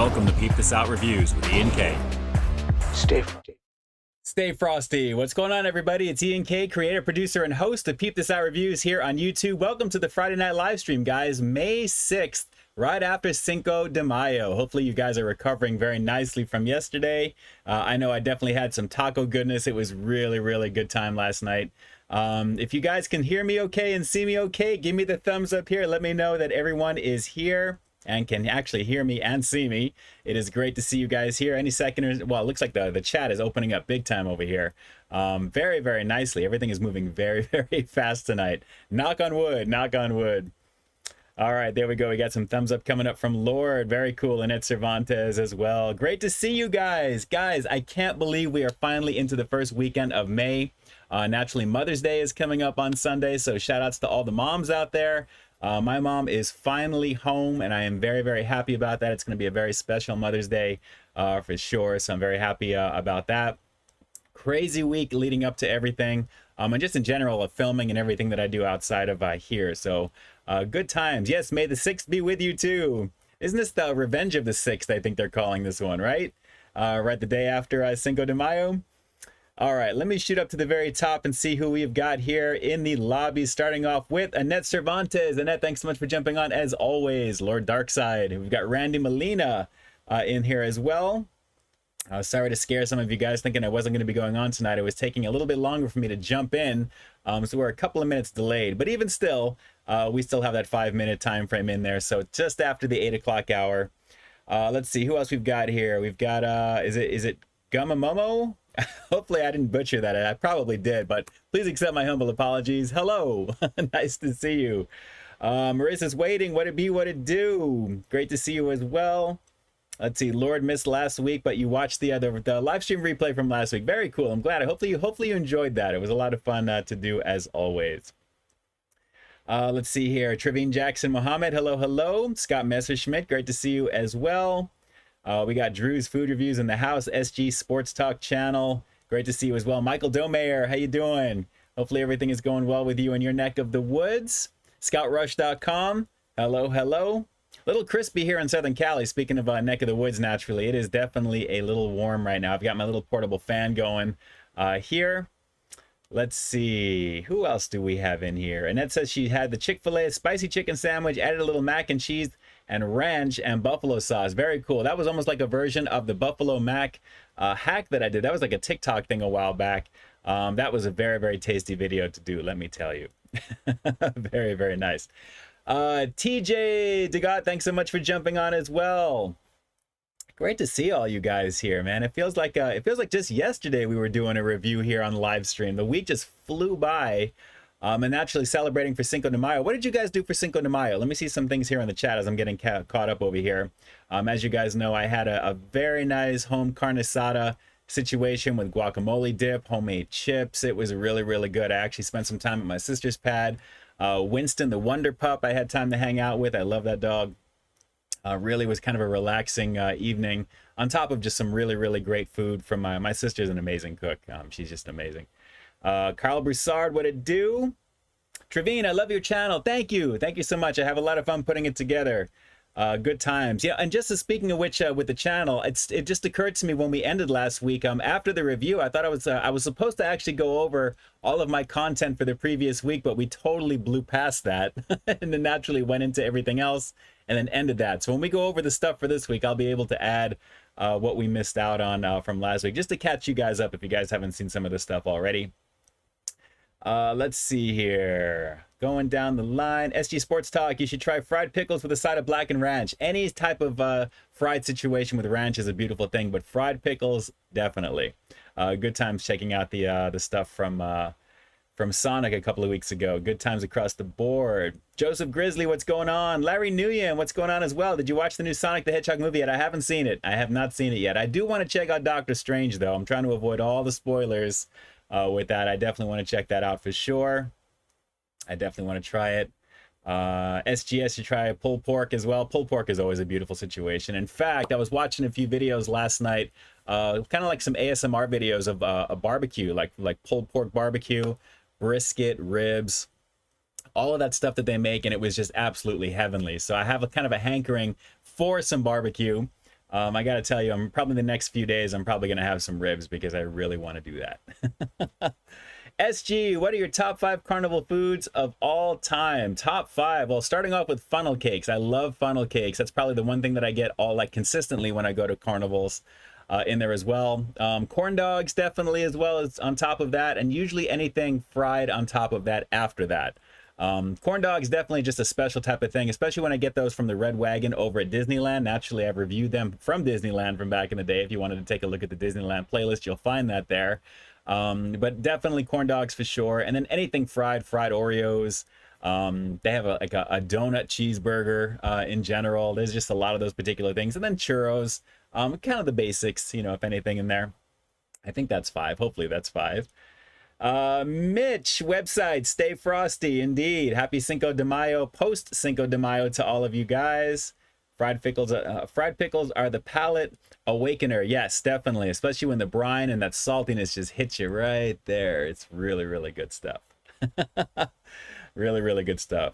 Welcome to Peep This Out Reviews with Ian K. Stay frosty. What's going on, everybody? It's Ian K, creator, producer, and host of Peep This Out Reviews here on YouTube. Welcome to the Friday night live stream, guys. May 6th, right after Cinco de Mayo. Hopefully you guys are recovering very nicely from yesterday. I know I definitely had some taco goodness. It was really good time last night. If you guys can hear me okay and see me okay, give me the thumbs up here. Let me know that everyone is here and can actually hear me and see me. It is great to see you guys here any second. Well, it looks like the chat is opening up big time over here. Very nicely. Everything is moving very fast tonight. Knock on wood, knock on wood. All right, there we go. We got some thumbs up coming up from Lord. Very cool. Annette Cervantes as well. Great to see you guys. Guys, I can't believe we are finally into the first weekend of May. Naturally, Mother's Day is coming up on Sunday, so shout outs to all the moms out there. My mom is finally home, and I am very happy about that. It's going to be a very special Mother's Day for sure, so I'm very happy about that. Crazy week leading up to everything, and just in general of filming and everything that I do outside of here. So good times. Yes, may the 6th be with you too. Isn't this the Revenge of the 6th? I think they're calling this one, right? Right, the day after Cinco de Mayo. All right, let me shoot up to the very top and see who we've got here in the lobby, starting off with Annette Cervantes. Annette, thanks so much for jumping on, as always. Lord Darkside. We've got Randy Molina in here as well. Sorry to scare some of you guys thinking I wasn't going to be going on tonight. It was taking a little bit longer for me to jump in, so we're a couple of minutes delayed. But even still, we still have that 5-minute time frame in there, so just after the 8 o'clock hour. Let's see, who else we've got here? We've got, is it Gumamomo? Hopefully I didn't butcher that. I probably did, but please accept my humble apologies. Hello. Nice to see you. Marissa's waiting. What it be, what it do? Great to see you as well. Let's see. Lord missed last week, but you watched the live stream replay from last week. Very cool. I'm glad. Hopefully you enjoyed that. It was a lot of fun to do, as always. Let's see here. Trevine Jackson Mohammed. Hello. Scott Messerschmidt. Great to see you as well. We got Drew's Food Reviews in the house, SG Sports Talk channel. Great to see you as well. Michael Domayer, how you doing? Hopefully everything is going well with you in your neck of the woods. ScoutRush.com. Hello. Little crispy here in Southern Cali. Speaking of neck of the woods, naturally, it is definitely a little warm right now. I've got my little portable fan going here. Let's see. Who else do we have in here? Annette says she had the Chick-fil-A spicy chicken sandwich, added a little mac and cheese and ranch and buffalo sauce. Very cool. That was almost like a version of the buffalo mac hack that I did. That was like a TikTok thing a while back. That was a very tasty video to do, let me tell you. Very nice. TJ Degot, thanks so much for jumping on as well. Great to see all you guys here, man. It feels like just yesterday we were doing a review here on live stream. The week just flew by. And actually celebrating for Cinco de Mayo. What did you guys do for Cinco de Mayo? Let me see some things here in the chat as I'm getting caught up over here. As you guys know, I had a very nice home carne asada situation with guacamole dip, homemade chips. It was really good. I actually spent some time at my sister's pad. Winston, the Wonder Pup, I had time to hang out with. I love that dog. Really was kind of a relaxing evening, on top of just some really great food from my sister's an amazing cook. She's just amazing. Carl Broussard, what it do? Trevine, I love your channel. Thank you so much. I have a lot of fun putting it together. Good times. Yeah, and just speaking of which, with the channel, it just occurred to me when we ended last week, after the review, I thought I was supposed to actually go over all of my content for the previous week, but we totally blew past that and then naturally went into everything else and then ended that. So when we go over the stuff for this week, I'll be able to add what we missed out on from last week, just to catch you guys up if you guys haven't seen some of this stuff already. Let's see here. Going down the line. SG Sports Talk. You should try fried pickles with a side of blackened ranch. Any type of fried situation with ranch is a beautiful thing, but fried pickles, definitely. Good times checking out the stuff from Sonic a couple of weeks ago. Good times across the board. Joseph Grizzly, what's going on? Larry Nguyen, what's going on as well? Did you watch the new Sonic the Hedgehog movie yet? I haven't seen it. I have not seen it yet. I do want to check out Doctor Strange, though. I'm trying to avoid all the spoilers with that. I definitely want to check that out for sure. I definitely want to try it. SGS, you try pulled pork as well. Pulled pork is always a beautiful situation. In fact, I was watching a few videos last night, kind of like some ASMR videos of a barbecue, like pulled pork barbecue, brisket, ribs, all of that stuff that they make, and it was just absolutely heavenly. So I have a kind of a hankering for some barbecue. I gotta tell you, I'm probably the next few days, I'm probably gonna have some ribs because I really want to do that. SG, what are your top 5 carnival foods of all time? Top 5. Well, starting off with funnel cakes. I love funnel cakes. That's probably the one thing that I get all like consistently when I go to carnivals. In there as well. Corn dogs definitely as well as on top of that, and usually anything fried on top of that after that. Corn dogs definitely just a special type of thing, especially when I get those from the Red Wagon over at Disneyland. Naturally, I've reviewed them from Disneyland from back in the day. If you wanted to take a look at the Disneyland playlist, you'll find that there. But definitely corn dogs for sure, and then anything fried Oreos. They have a donut cheeseburger in general. There's just a lot of those particular things, and then churros. Kind of the basics, you know, if anything in there. I think that's 5. Hopefully that's 5. Mitch, website, Stay Frosty. Indeed. Happy Cinco de Mayo, post Cinco de Mayo to all of you guys. Fried pickles are the palate awakener. Yes, definitely. Especially when the brine and that saltiness just hits you right there. It's really, really good stuff. Really, really good stuff.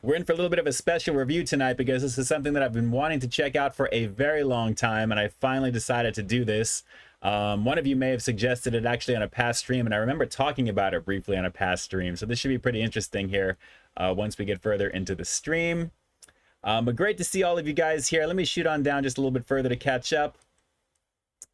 We're in for a little bit of a special review tonight because this is something that I've been wanting to check out for a very long time, and I finally decided to do this. One of you may have suggested it actually on a past stream, and I remember talking about it briefly on a past stream, so this should be pretty interesting here once we get further into the stream. But great to see all of you guys here. Let me shoot on down just a little bit further to catch up.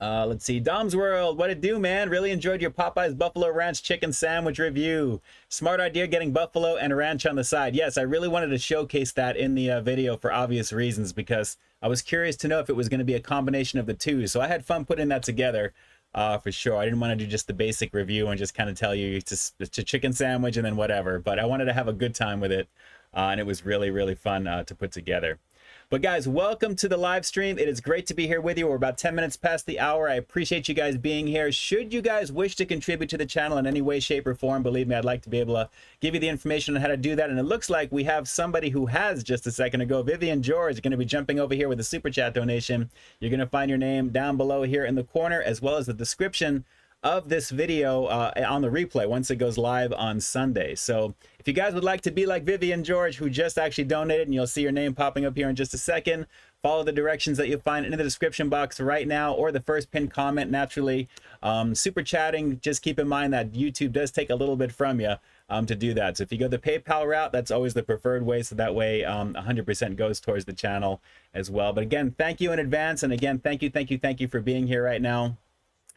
Let's see. Dom's World, what it do, man? Really enjoyed your Popeye's Buffalo Ranch Chicken Sandwich review. Smart idea getting buffalo and ranch on the side. Yes, I really wanted to showcase that in the video for obvious reasons because I was curious to know if it was going to be a combination of the two. So I had fun putting that together for sure. I didn't want to do just the basic review and just kind of tell you it's a chicken sandwich and then whatever. But I wanted to have a good time with it. And it was really, really fun to put together. But guys, welcome to the live stream. It is great to be here with you. We're about 10 minutes past the hour. I appreciate you guys being here. Should you guys wish to contribute to the channel in any way, shape, or form, believe me, I'd like to be able to give you the information on how to do that. And it looks like we have somebody who has just a second ago. Vivian George going to be jumping over here with a super chat donation. You're going to find your name down below here in the corner, as well as the description of this video on the replay once it goes live on Sunday. So if you guys would like to be like Vivian George, who just actually donated, and you'll see your name popping up here in just a second, follow the directions that you'll find in the description box right now or the first pinned comment. Naturally, super chatting, just keep in mind that YouTube does take a little bit from you to do that. So if you go the PayPal route, that's always the preferred way, so that way 100% goes towards the channel as well. But again, thank you in advance, and again, thank you for being here right now.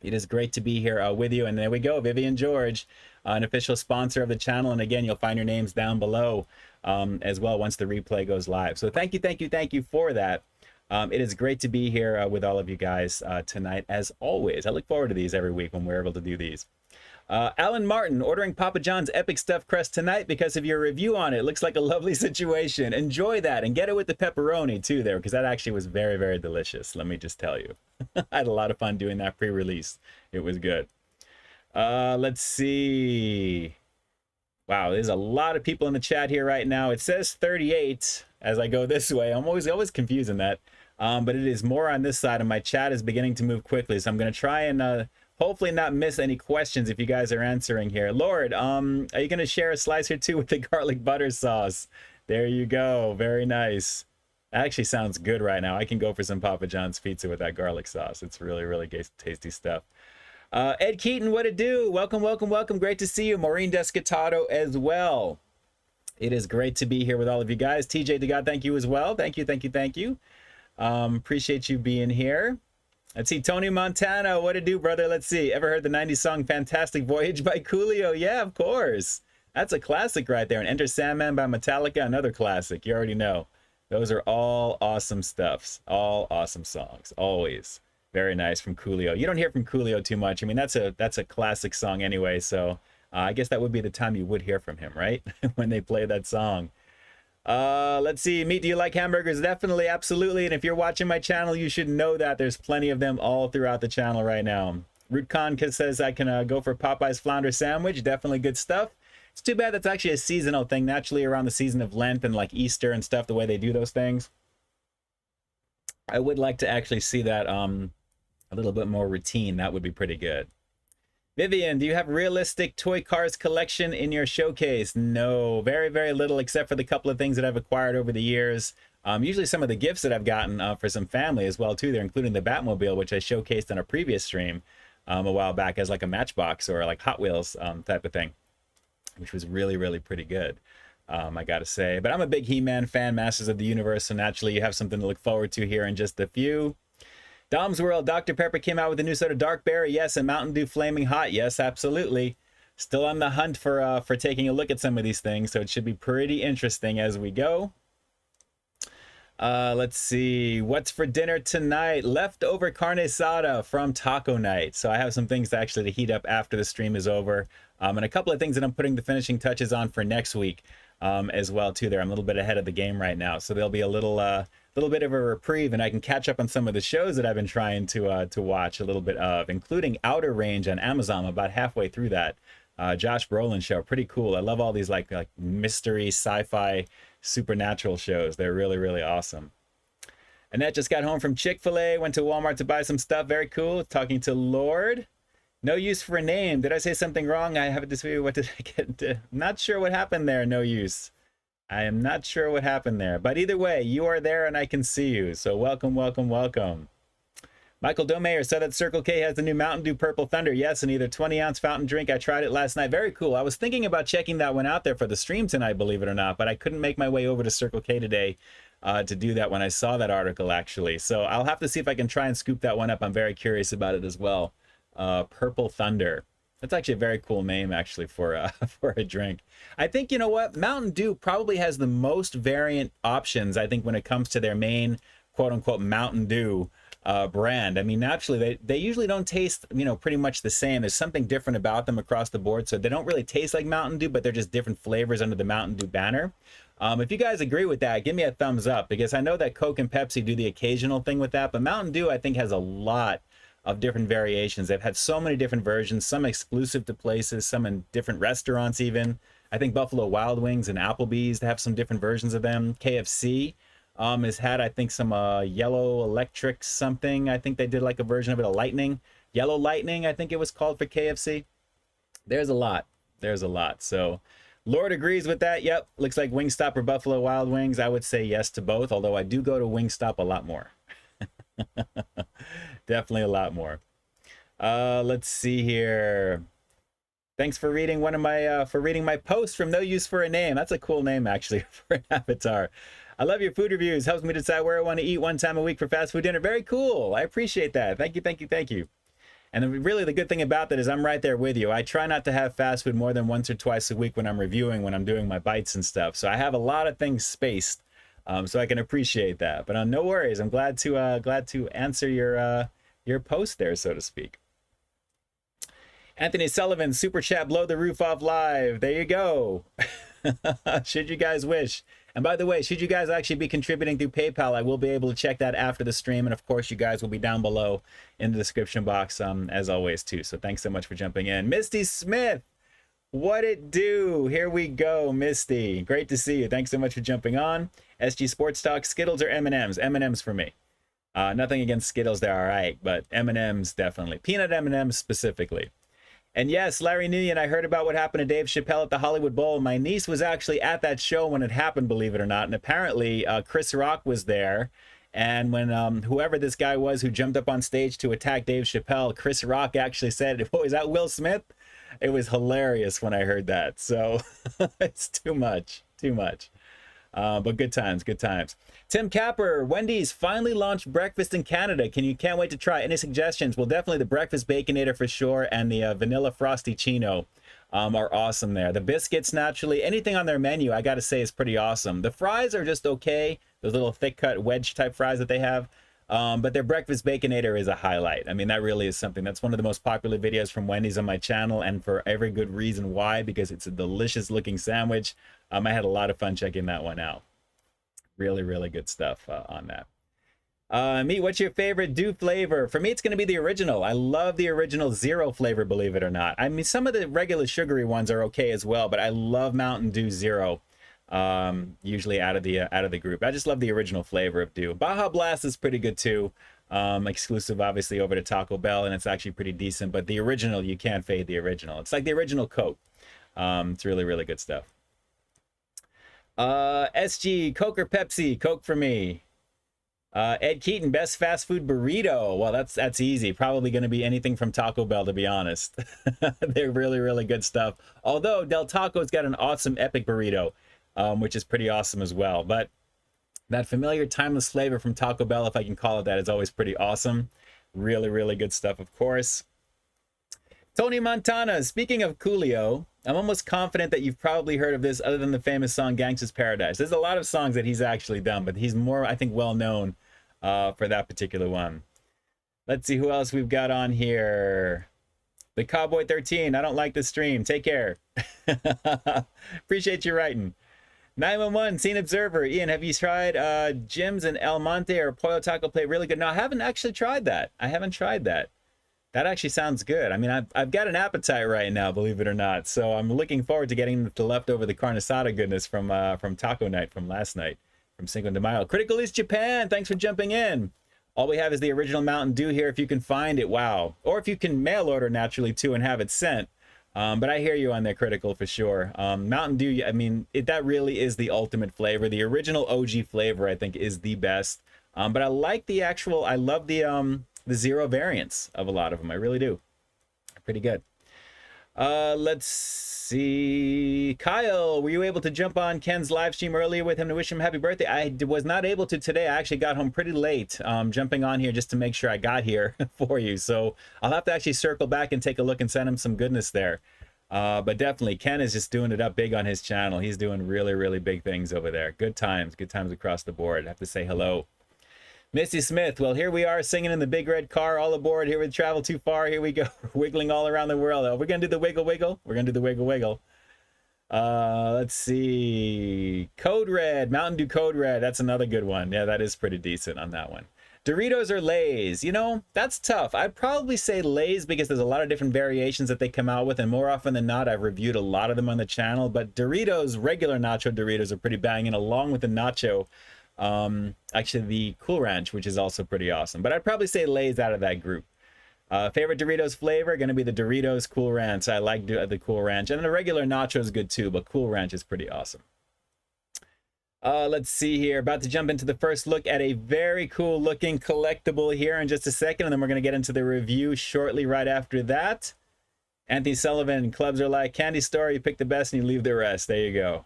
It is great to be here with you. And there we go, Vivian George, an official sponsor of the channel. And again, you'll find your names down below as well once the replay goes live. So thank you for that. It is great to be here with all of you guys tonight, as always. I look forward to these every week when we're able to do these. Alan Martin, ordering Papa John's Epic Stuffed Crust tonight because of your review on it. Looks like a lovely situation. Enjoy that and get it with the pepperoni too there, because that actually was very, very delicious. Let me just tell you. I had a lot of fun doing that pre-release. It was good. Let's see. Wow, there's a lot of people in the chat here right now. It says 38 as I go this way. I'm always confusing that. But it is more on this side, and my chat is beginning to move quickly. So I'm going to try and hopefully not miss any questions if you guys are answering here. Lord, are you going to share a slice or two with the garlic butter sauce? There you go. Very nice. That actually sounds good right now. I can go for some Papa John's pizza with that garlic sauce. It's really, really tasty stuff. Ed Keaton, what it do? Welcome, welcome, welcome. Great to see you. Maureen Descatato as well. It is great to be here with all of you guys. TJ DeGod, thank you as well. Thank you. Appreciate you being here. Let's see, Tony Montana, what it do, brother? Let's see. Ever heard the 90s song Fantastic Voyage by Coolio? Yeah, of course. That's a classic right there. And Enter Sandman by Metallica, another classic. You already know. Those are all awesome stuffs. All awesome songs. Always. Very nice from Coolio. You don't hear from Coolio too much. I mean, that's a classic song anyway, so I guess that would be the time you would hear from him, right? When they play that song. Let's see. Meat, do you like hamburgers? Definitely, absolutely. And if you're watching my channel, you should know that there's plenty of them all throughout the channel right now. Root Khan says I can go for Popeye's flounder sandwich. Definitely good stuff. It's too bad that's actually a seasonal thing. Naturally, around the season of Lent and like Easter and stuff, the way they do those things, I would like to actually see that a little bit more routine. That would be pretty good. Vivian, do you have realistic toy cars collection in your showcase? No, very, very little, except for the couple of things that I've acquired over the years. Usually some of the gifts that I've gotten for some family as well, too. They're including the Batmobile, which I showcased on a previous stream a while back as like a Matchbox or like Hot Wheels type of thing, which was really, really pretty good, I gotta say. But I'm a big He-Man fan, Masters of the Universe, so naturally you have something to look forward to here in just a few. Dom's World, Dr. Pepper came out with a new soda, Dark Berry, yes, and Mountain Dew Flaming Hot, yes, absolutely. Still on the hunt for taking a look at some of these things, so it should be pretty interesting as we go. Let's see, what's for dinner tonight? Leftover carne asada from Taco Night. So I have some things to heat up after the stream is over, and a couple of things that I'm putting the finishing touches on for next week as well too. I'm a little bit ahead of the game right now, so there'll be a little bit of a reprieve, and I can catch up on some of the shows that I've been trying to watch a little bit of, including Outer Range on Amazon. I'm about halfway through that. Josh Brolin show, pretty cool. I love all these like mystery, sci-fi, supernatural shows. They're really, really awesome. Annette just got home from Chick-fil-A, went to Walmart to buy some stuff. Very cool. Talking to Lord. No use for a name. Did I say something wrong? I have a dispute. What did I get? Not sure what happened there. No use. I am not sure what happened there. But either way, you are there and I can see you. So welcome, welcome, welcome. Michael Domayer said that Circle K has the new Mountain Dew Purple Thunder. Yes, and either 20-ounce fountain drink. I tried it last night. Very cool. I was thinking about checking that one out there for the stream tonight, believe it or not, but I couldn't make my way over to Circle K today to do that when I saw that article, actually. So I'll have to see if I can try and scoop that one up. I'm very curious about it as well. Purple Thunder. That's actually a very cool name, actually, for for a drink. I think, you know what? Mountain Dew probably has the most variant options, I think, when it comes to their main, quote-unquote, Mountain Dew brand. I mean, naturally, they usually don't taste, pretty much the same. There's something different about them across the board, so they don't really taste like Mountain Dew, but they're just different flavors under the Mountain Dew banner. If you guys agree with that, give me a thumbs up, because I know that Coke and Pepsi do the occasional thing with that, but Mountain Dew, I think, has a lot of different variations. They've had so many different versions, some exclusive to places, some in different restaurants even. I think Buffalo Wild Wings and Applebee's, they have some different versions of them. KFC has had, I think, some yellow electric something. I think they did like a version of it, a lightning. Yellow Lightning, I think it was called for KFC. There's a lot. There's a lot. So Lord agrees with that. Yep. Looks like Wingstop or Buffalo Wild Wings. I would say yes to both, although I do go to Wingstop a lot more. Definitely a lot more. Let's see here. Thanks for reading my post from No Use for a Name. That's a cool name, actually, for an avatar. I love your food reviews. Helps me decide where I want to eat one time a week for fast food dinner. Very cool. I appreciate that. Thank you, thank you, thank you. And really the good thing about that is I'm right there with you. I try not to have fast food more than once or twice a week when I'm reviewing, when I'm doing my bites and stuff. So I have a lot of things spaced, so I can appreciate that. But no worries. I'm glad to answer your post there, so to speak. Anthony Sullivan, Super Chat, blow the roof off live. There you go. Should you guys wish. And by the way, should you guys actually be contributing through PayPal, I will be able to check that after the stream. And of course, you guys will be down below in the description box, as always, too. So thanks so much for jumping in. Misty Smith, what it do? Here we go, Misty. Great to see you. Thanks so much for jumping on. SG Sports Talk, Skittles or M&Ms? M&Ms for me. Nothing against Skittles, they're all right, but M&Ms definitely. Peanut M&Ms specifically. And yes, Larry Nguyen, I heard about what happened to Dave Chappelle at the Hollywood Bowl. My niece was actually at that show when it happened, believe it or not. And apparently Chris Rock was there. And when whoever this guy was who jumped up on stage to attack Dave Chappelle, Chris Rock actually said, "Oh, is that Will Smith?" It was hilarious when I heard that. So it's too much, too much. But good times, good times. Tim Capper, Wendy's finally launched breakfast in Canada. Can't wait to try. Any suggestions? Well, definitely the breakfast Baconator for sure, and the vanilla frosty chino are awesome there. The biscuits, naturally, anything on their menu, I gotta say, is pretty awesome. The fries are just okay. Those little thick cut wedge type fries that they have. But their breakfast Baconator is a highlight. I mean, that really is something. That's one of the most popular videos from Wendy's on my channel, and for every good reason why, because it's a delicious looking sandwich. I had a lot of fun checking that one out. Really, really good stuff on that. Meat, what's your favorite Dew flavor? For me, it's going to be the original. I love the original Zero flavor, believe it or not. I mean, some of the regular sugary ones are okay as well, but I love Mountain Dew Zero. Usually out of the group. I just love the original flavor of Dew. Baja Blast is pretty good too. exclusive obviously over to Taco Bell, and it's actually pretty decent. But the original, you can't fade the original. It's like the original Coke. It's really, really good stuff. SG, Coke or Pepsi? Coke for me. Ed Keaton, best fast food burrito. Well, that's easy. Probably going to be anything from Taco Bell, to be honest. They're really, really good stuff. Although Del Taco's got an awesome epic burrito, which is pretty awesome as well. But that familiar timeless flavor from Taco Bell, if I can call it that, is always pretty awesome. Really, really good stuff, of course. Tony Montana, speaking of Coolio, I'm almost confident that you've probably heard of this other than the famous song Gangsta's Paradise. There's a lot of songs that he's actually done, but he's more, I think, well known for that particular one. Let's see who else we've got on here. The Cowboy 13, I don't like the stream. Take care. Appreciate you writing. 911, Scene Observer. Ian, have you tried Jim's and El Monte or Pollo Taco Play? Really good. No, I haven't actually tried that. I haven't tried that. That actually sounds good. I mean, I've got an appetite right now, believe it or not. So I'm looking forward to getting the leftover, the carne asada goodness from Taco Night from last night, from Cinco de Mayo. Critical East Japan, thanks for jumping in. All we have is the original Mountain Dew here, if you can find it, wow. Or if you can mail order naturally too and have it sent. But I hear you on there, Critical, for sure. Mountain Dew, I mean, that really is the ultimate flavor. The original OG flavor, I think, is the best. But I like the actual, I love the zero variants of a lot of them. I really do. Pretty good. Let's see. Kyle, were you able to jump on Ken's live stream earlier with him to wish him happy birthday? I was not able to today. I actually got home pretty late, jumping on here just to make sure I got here for you. So I'll have to actually circle back and take a look and send him some goodness there. But definitely, Ken is just doing it up big on his channel. He's doing really, really big things over there. Good times across the board. I have to say hello. Missy Smith, well, here we are singing in the big red car, all aboard. Here we travel too far. Here we go, wiggling all around the world. We're going to do the wiggle wiggle. We're going to do the wiggle wiggle. Let's see. Code Red, Mountain Dew Code Red. That's another good one. Yeah, that is pretty decent on that one. Doritos or Lay's? You know, that's tough. I'd probably say Lay's because there's a lot of different variations that they come out with. And more often than not, I've reviewed a lot of them on the channel. But Doritos, regular nacho Doritos are pretty banging along with the nacho. Actually the Cool Ranch, which is also pretty awesome, but I'd probably say Lay's out of that group. Favorite Doritos flavor going to be the Doritos Cool Ranch. I like the Cool Ranch, and the regular nacho is good too, but Cool Ranch is pretty awesome. Let's see here, about to jump into the first look at a very cool looking collectible here in just a second, and then we're going to get into the review shortly right after that. Anthony Sullivan, clubs are like candy store, you pick the best and you leave the rest. There you go.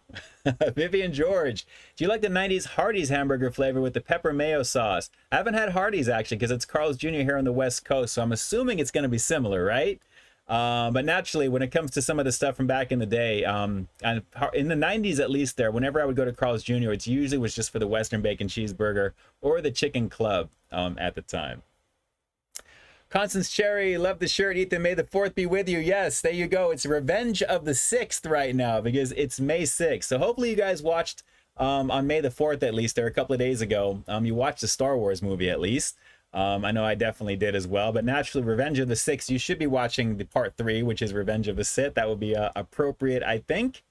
Vivian George, do you like the 90s Hardee's hamburger flavor with the pepper mayo sauce? I haven't had Hardee's actually because it's Carl's Jr. here on the West Coast, so I'm assuming it's going to be similar, right? But naturally, when it comes to some of the stuff from back in the day, and in the 90s at least there, whenever I would go to Carl's Jr., it usually was just for the Western Bacon Cheeseburger or the Chicken Club at the time. Constance Cherry, love the shirt. Ethan, may the 4th be with you. Yes, there you go. It's Revenge of the 6th right now because it's May 6th. So hopefully you guys watched on May the 4th at least, there a couple of days ago. You watched the Star Wars movie at least. I know I definitely did as well. But naturally, Revenge of the 6th, you should be watching the part 3, which is Revenge of the Sith. That would be appropriate, I think.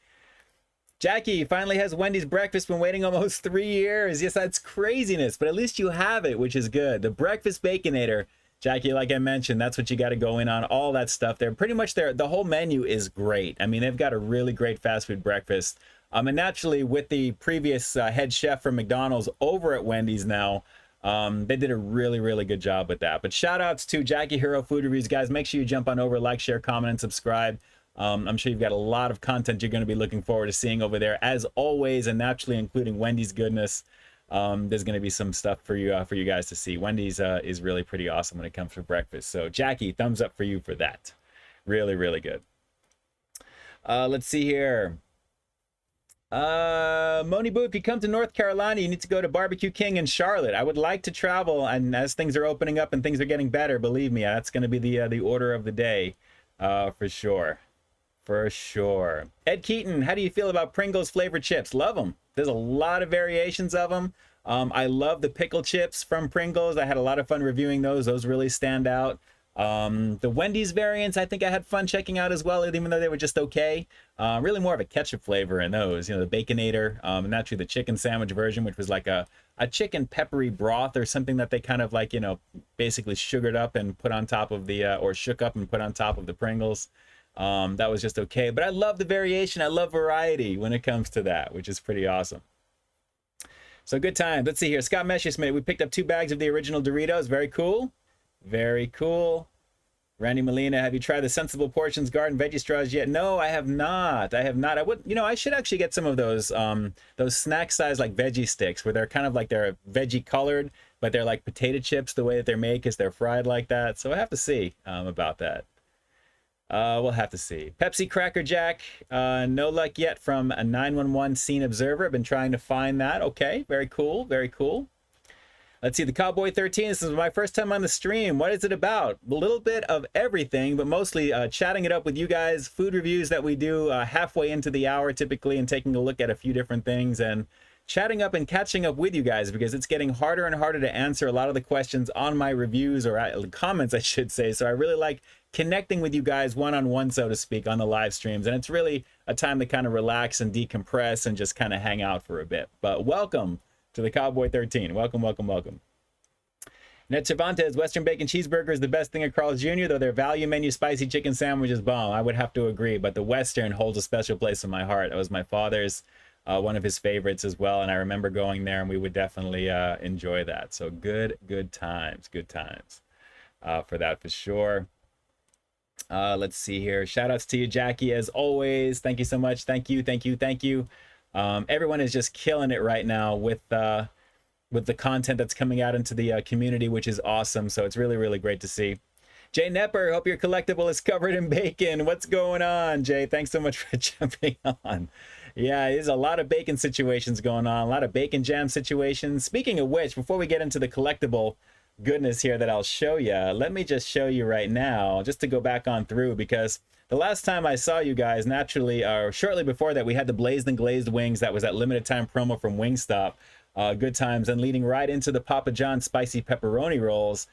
Jackie finally has Wendy's breakfast. Been waiting almost 3 years. Yes, that's craziness. But at least you have it, which is good. The Breakfast Baconator. Jackie, like I mentioned, that's what you got to go in on, all that stuff. They're pretty much there. The whole menu is great. I mean, they've got a really great fast food breakfast. And naturally, with the previous head chef from McDonald's over at Wendy's now, they did a really, really good job with that. But shout outs to Jackie Hero Food Reviews, guys. Make sure you jump on over, like, share, comment, and subscribe. I'm sure you've got a lot of content you're going to be looking forward to seeing over there, as always, and naturally including Wendy's goodness. There's going to be some stuff for you guys to see. Wendy's is really pretty awesome when it comes to breakfast. So Jackie, thumbs up for you for that. Really, really good. Let's see here. Moni Boo, if you come to North Carolina, you need to go to Barbecue King in Charlotte. I would like to travel, and as things are opening up and things are getting better, believe me, that's going to be the order of the day, for sure. For sure. Ed Keaton, how do you feel about Pringles flavored chips? Love them. There's a lot of variations of them. I love the pickle chips from Pringles. I had a lot of fun reviewing those. Those really stand out. The Wendy's variants, I think I had fun checking out as well, even though they were just okay. Really more of a ketchup flavor in those, the Baconator, and naturally the chicken sandwich version, which was like a chicken peppery broth or something that they kind of like, basically sugared up and put on top of the, or shook up and put on top of the Pringles. That was just okay. But I love the variation. I love variety when it comes to that, which is pretty awesome. So good time. Let's see here. Scott Messerschmidt, we picked up 2 bags of the original Doritos. Very cool. Very cool. Randy Molina, have you tried the Sensible Portions garden veggie straws yet? No, I have not. I have not. I would, I should actually get some of those snack size like veggie sticks where they're kind of like they're veggie colored, but they're like potato chips the way that they're made because they're fried like that. So I have to see about that. We'll have to see. Pepsi Cracker Jack, no luck yet from a 911 Scene Observer. I've been trying to find that. Okay, very cool, very cool. Let's see, the Cowboy 13, this is my first time on the stream. What is it about? A little bit of everything, but mostly chatting it up with you guys, food reviews that we do halfway into the hour typically, and taking a look at a few different things, and chatting up and catching up with you guys, because it's getting harder and harder to answer a lot of the questions on my reviews, or comments, I should say. So I really like connecting with you guys one-on-one, so to speak, on the live streams. And it's really a time to kind of relax and decompress and just kind of hang out for a bit. But welcome to the Cowboy 13. Welcome, welcome, welcome. Ned Cervantes, Western Bacon Cheeseburger is the best thing at Carl's Jr., though their value menu spicy chicken sandwich is bomb. I would have to agree, but the Western holds a special place in my heart. That was my father's, one of his favorites as well, and I remember going there, and we would definitely enjoy that. So good times for that for sure. Let's see here. Shout outs to you, Jackie, as always. Thank you so much. Thank you. Everyone is just killing it right now with the content that's coming out into the community, which is awesome. So it's really, really great to see. Jay Nepper, hope your collectible is covered in bacon. What's going on, Jay? Thanks so much for jumping on. Yeah, there's a lot of bacon situations going on, a lot of bacon jam situations. Speaking of which, before we get into the collectible goodness here that I'll show you, let me just show you right now, just to go back on through, because the last time I saw you guys, naturally, or shortly before that, we had the Blazed and Glazed wings. That was that limited time promo from Wingstop. Good times, and leading right into the Papa John's spicy pepperoni rolls.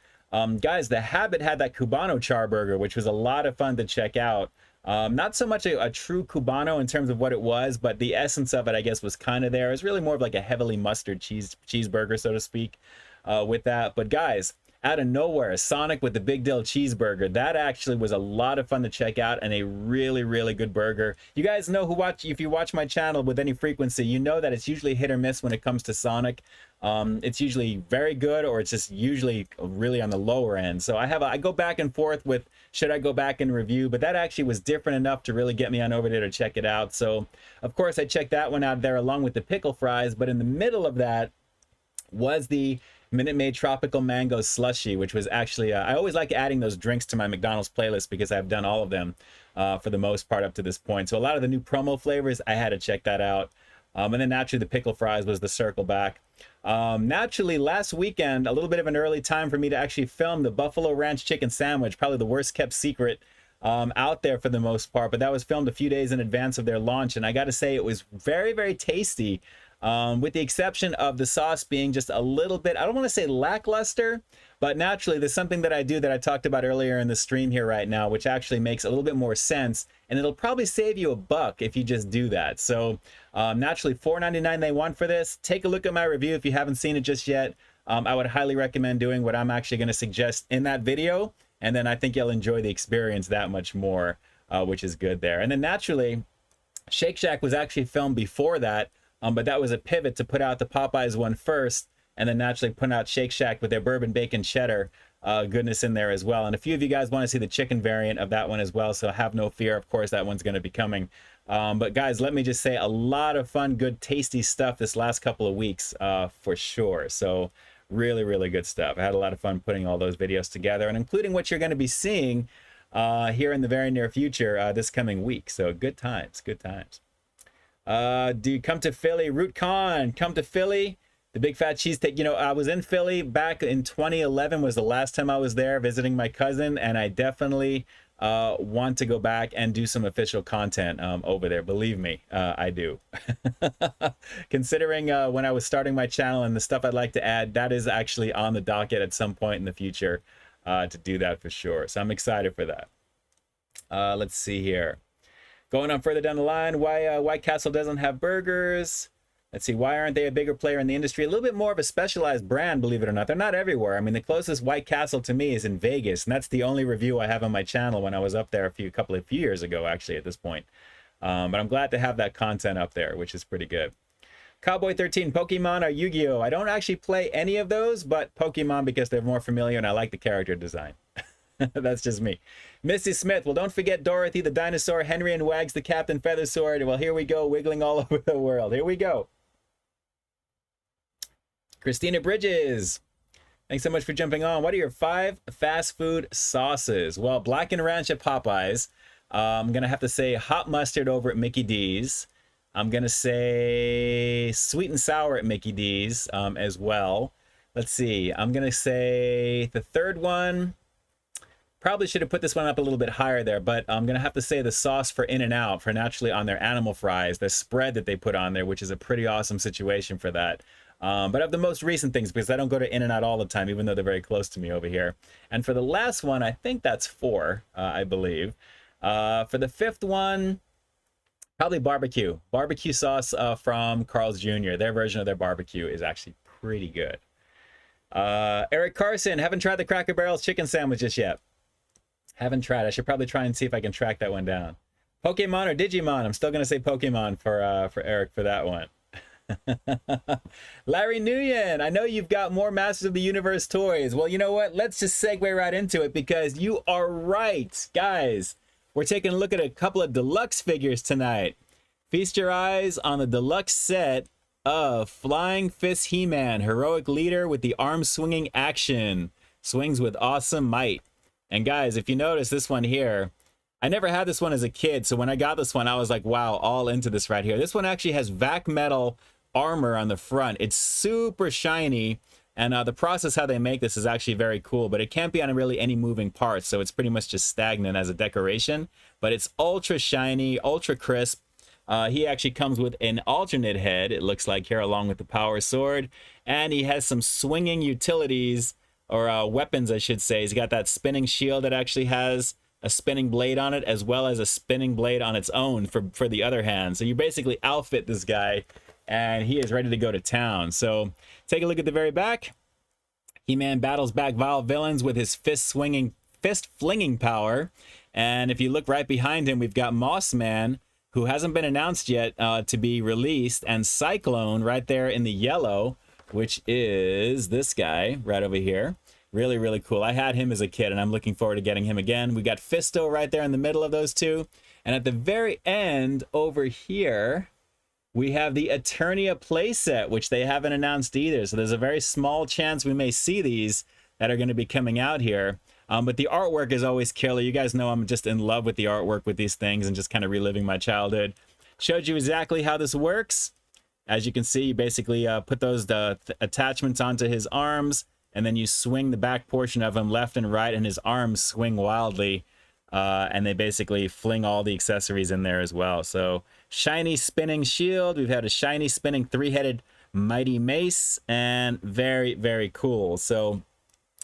Guys, the Habit had that Cubano Charburger, which was a lot of fun to check out. Not so much a true Cubano in terms of what it was, but the essence of it, I guess, was kind of there. It was really more of like a heavily mustard cheeseburger, so to speak, with that. But guys, out of nowhere, Sonic with the Big Dill Cheeseburger. That actually was a lot of fun to check out, and a really, really good burger. You guys know if you watch my channel with any frequency, you know that it's usually hit or miss when it comes to Sonic. It's usually very good, or it's just usually really on the lower end. So I go back and forth with, should I go back and review? But that actually was different enough to really get me on over there to check it out. So of course I checked that one out there along with the pickle fries, but in the middle of that was the Minute Maid Tropical Mango Slushy, which was actually, I always like adding those drinks to my McDonald's playlist because I've done all of them for the most part up to this point. So a lot of the new promo flavors, I had to check that out. And then naturally the pickle fries was the circle back. Naturally last weekend, a little bit of an early time for me to actually film the Buffalo Ranch Chicken Sandwich, probably the worst kept secret out there for the most part, but that was filmed a few days in advance of their launch, and I got to say it was very, very tasty. With the exception of the sauce being just a little bit, I don't want to say lackluster, but naturally there's something that I do that I talked about earlier in the stream here right now, which actually makes a little bit more sense, and it'll probably save you $1 if you just do that. So naturally $4.99 they want for this. Take a look at my review if you haven't seen it just yet. I would highly recommend doing what I'm actually going to suggest in that video, and then I think you'll enjoy the experience that much more, which is good there. And then naturally Shake Shack was actually filmed before that, but that was a pivot to put out the Popeyes one first, and then naturally put out Shake Shack with their bourbon bacon cheddar goodness in there as well. And a few of you guys want to see the chicken variant of that one as well, so have no fear. Of course, that one's going to be coming. But guys, let me just say, a lot of fun, good, tasty stuff this last couple of weeks for sure. So really, really good stuff. I had a lot of fun putting all those videos together, and including what you're going to be seeing here in the very near future this coming week. So good times, good times. Do you come to Philly? Root Con, come to Philly. The Big Fat Cheesesteak. You know, I was in Philly back in 2011 was the last time I was there visiting my cousin, and I definitely want to go back and do some official content over there. Believe me, I do. Considering when I was starting my channel and the stuff I'd like to add, that is actually on the docket at some point in the future. to do that for sure. So I'm excited for that. Let's see here. Going on further down the line, why White Castle doesn't have burgers. Let's see, why aren't they a bigger player in the industry? A little bit more of a specialized brand, believe it or not. They're not everywhere. I mean, the closest White Castle to me is in Vegas, and that's the only review I have on my channel when I was up there a few years ago, actually, at this point. But I'm glad to have that content up there, which is pretty good. Cowboy 13, Pokemon or Yu-Gi-Oh! I don't actually play any of those, but Pokemon because they're more familiar and I like the character design. That's just me. Missy Smith, well, don't forget Dorothy the dinosaur, Henry and Wags the Captain Feathersword. Well, here we go, wiggling all over the world. Here we go. Christina Bridges, thanks so much for jumping on. What are your 5 fast food sauces? Well, Black and Ranch at Popeyes. I'm going to have to say hot mustard over at Mickey D's. I'm going to say sweet and sour at Mickey D's as well. Let's see. I'm going to say the third one. Probably should have put this one up a little bit higher there, but I'm going to have to say the sauce for In-N-Out for naturally on their animal fries, the spread that they put on there, which is a pretty awesome situation for that. But of the most recent things, because I don't go to In-N-Out all the time, even though they're very close to me over here. And for the last one, I think that's 4, I believe. For the 5th one, probably barbecue. Barbecue sauce from Carl's Jr. Their version of their barbecue is actually pretty good. Eric Carson, haven't tried the Cracker Barrel's chicken sandwiches yet. Haven't tried. I should probably try and see if I can track that one down. Pokemon or Digimon? I'm still going to say Pokemon for Eric for that one. Larry Nguyen, I know you've got more Masters of the Universe toys. Well, you know what? Let's just segue right into it because you are right, guys. We're taking a look at a couple of deluxe figures tonight. Feast your eyes on the deluxe set of Flying Fist He-Man, heroic leader with the arm swinging action. Swings with awesome might. And guys, if you notice this one here, I never had this one as a kid, so when I got this one, I was like, wow, all into this right here. This one actually has vac metal armor on the front. It's super shiny, and the process how they make this is actually very cool, but it can't be on really any moving parts, so it's pretty much just stagnant as a decoration, but it's ultra shiny, ultra crisp. He actually comes with an alternate head, it looks like here, along with the power sword, and he has some swinging utilities, or weapons, I should say. He's got that spinning shield that actually has a spinning blade on it, as well as a spinning blade on its own for the other hand. So you basically outfit this guy, and he is ready to go to town. So take a look at the very back. He-Man battles back vile villains with his fist-flinging power. And if you look right behind him, we've got Moss Man, who hasn't been announced yet to be released, and Cyclone right there in the yellow, which is this guy right over here. Really, really cool. I had him as a kid, and I'm looking forward to getting him again. We got Fisto right there in the middle of those two. And at the very end over here, we have the Eternia playset, which they haven't announced either. So there's a very small chance we may see these that are going to be coming out here. But the artwork is always killer. You guys know I'm just in love with the artwork with these things and just kind of reliving my childhood. Showed you exactly how this works. As you can see, you basically put those attachments onto his arms, and then you swing the back portion of him left and right, and his arms swing wildly, and they basically fling all the accessories in there as well. So shiny spinning shield. We've had a shiny spinning 3-headed mighty mace, and very, very cool. So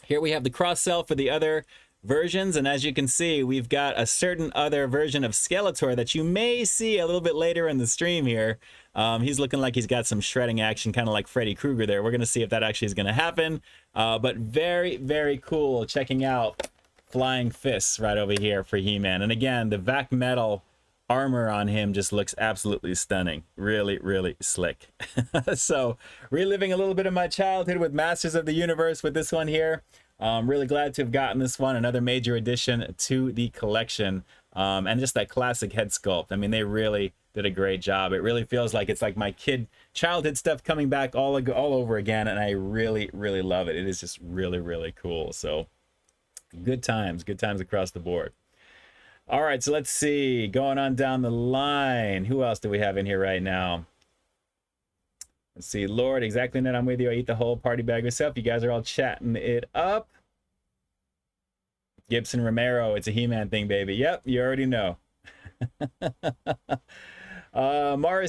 here we have the cross-sell for the other versions, and as you can see, we've got a certain other version of Skeletor that you may see a little bit later in the stream here. He's looking like he's got some shredding action, kind of like Freddy Krueger there. We're going to see if that actually is going to happen. But very, very cool checking out Flying Fists right over here for He-Man. And again, the vac metal armor on him just looks absolutely stunning. Really, really slick. So reliving a little bit of my childhood with Masters of the Universe with this one here. I'm really glad to have gotten this one, another major addition to the collection. And just that classic head sculpt. I mean, they really did a great job. It really feels like it's like my childhood stuff coming back all over again, and I really, really love it. It is just really, really cool. So good times across the board. All right, so let's see. Going on down the line. Who else do we have in here right now? Let's see. Lord, exactly, Ned, I'm with you. I eat the whole party bag myself. You guys are all chatting it up. Gibson Romero, it's a He-Man thing, baby. Yep, you already know. Let's